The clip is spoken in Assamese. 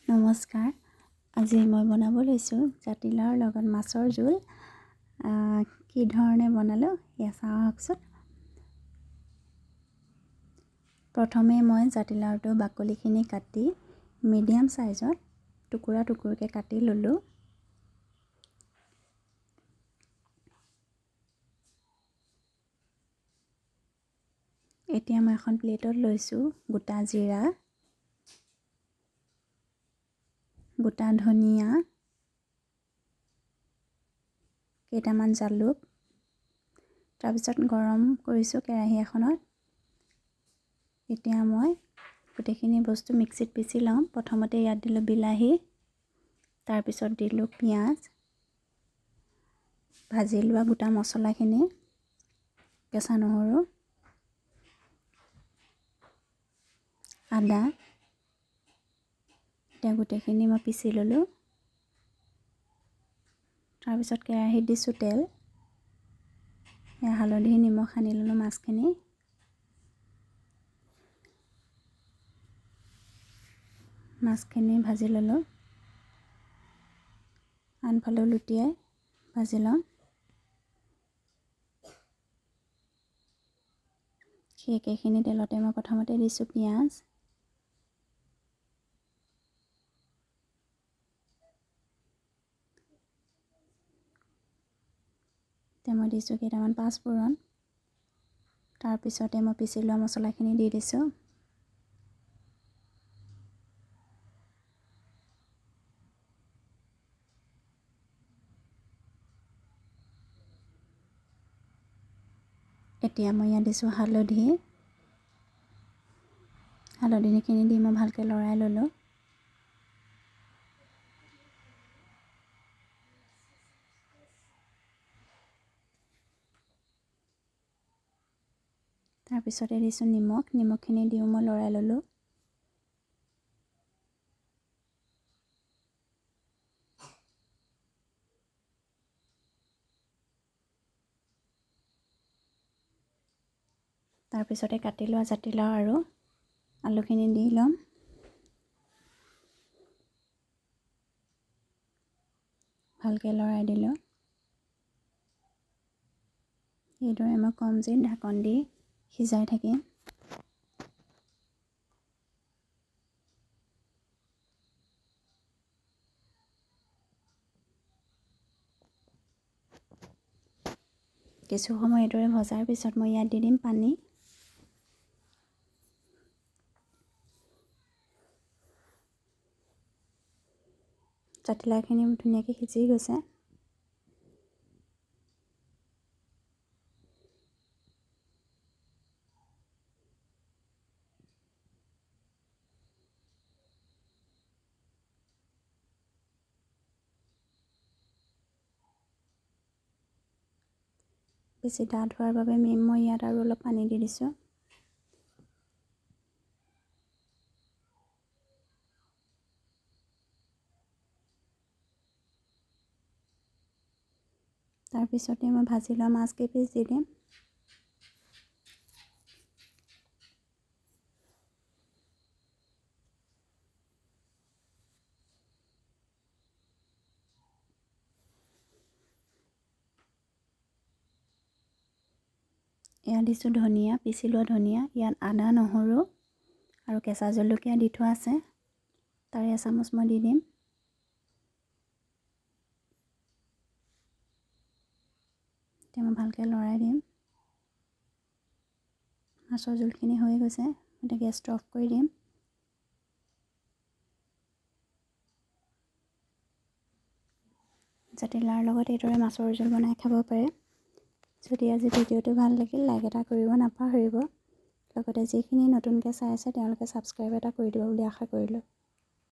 নমস্কাৰ। আজি মই বনাব লৈছোঁ জাতিলাওৰ লগত মাছৰ জোল। কি ধৰণে বনালোঁ এয়া চাওঁ আহকচোন। প্ৰথমে মই জাতিলাওটো বাকলিখিনি কাটি মিডিয়াম সাইজত টুকুৰা টুকুৰকৈ কাটি ল'লোঁ। এতিয়া মই এখন প্লেটত লৈছোঁ গোটা জিৰা, গোটা ধনিয়া, কেইটামান জালুক, তাৰপিছত গৰম কৰিছোঁ কেৰাহী এখনত। এতিয়া মই গোটেইখিনি বস্তু মিক্সিত পিচি লওঁ। প্ৰথমতে ইয়াত দিলোঁ বিলাহী, তাৰপিছত দিলোঁ পিঁয়াজ, ভাজি লোৱা গোটা মছলাখিনি, কেঁচা নহৰু, আদা। এতিয়া গোটেইখিনি মই পিচি ল'লোঁ। তাৰপিছত কেৰাহীত দিছোঁ তেল, হালধি নিমখ সানি ল'লোঁ মাছখিনি। মাছখিনি ভাজি ল'লোঁ, আনফালেও লুটিয়াই ভাজি লওঁ। সেই একেখিনি তেলতে মই প্ৰথমতে দিছোঁ পিঁয়াজ, এতিয়া মই দিছোঁ কেইটামান পাঁচফোৰণ। তাৰপিছতে মই পিচি লোৱা মছলাখিনি দি দিছোঁ। এতিয়া মই ইয়াত দিছোঁ হালধিখিনি দি মই ভালকৈ লৰাই ল'লোঁ। তাৰপিছতে দিছোঁ নিমখখিনি দিও মই লৰাই ল'লোঁ। তাৰপিছতে কাটি লোৱা জাতিলাও আৰু আলুখিনি দি ল'ম। ভালকৈ লৰাই দিলোঁ। এইদৰে মই কম জুইত ঢাকন দি সিজাই থাকিম। কিছু সময় এইদৰে ভজাৰ পিছত মই ইয়াত দি দিম পানী। জাতিলাওখিনি ধুনীয়াকৈ সিজি গৈছে। বেছি ডাঠ হোৱাৰ বাবে মই ইয়াত আৰু অলপ পানী দি দিছোঁ। তাৰপিছতে মই ভাজি লোৱা মাছ কেইপিচ দি দিম। ইয়াত দিছোঁ ধনিয়া, পিচি লোৱা ধনিয়া। ইয়াত আদা, নহৰু আৰু কেঁচা জলকীয়া দি থোৱা আছে, তাৰে এচামুচ মই দি দিম। এতিয়া মই ভালকৈ লৰাই দিম। মাছৰ জোলখিনি হৈ গৈছে, এতিয়া গেছটো অফ কৰি দিম। জাতিলাওৰ লগত এইদৰে মাছৰ জোল বনাই খাব পাৰে। যদি আজি ভিডিঅ'টো ভাল লাগিল, লাইক এটা কৰিব নাপাহৰিব। লগতে যিখিনি নতুনকৈ চাই আছে তেওঁলোকে ছাবস্ক্ৰাইব এটা কৰি দিব বুলি আশা কৰিলোঁ।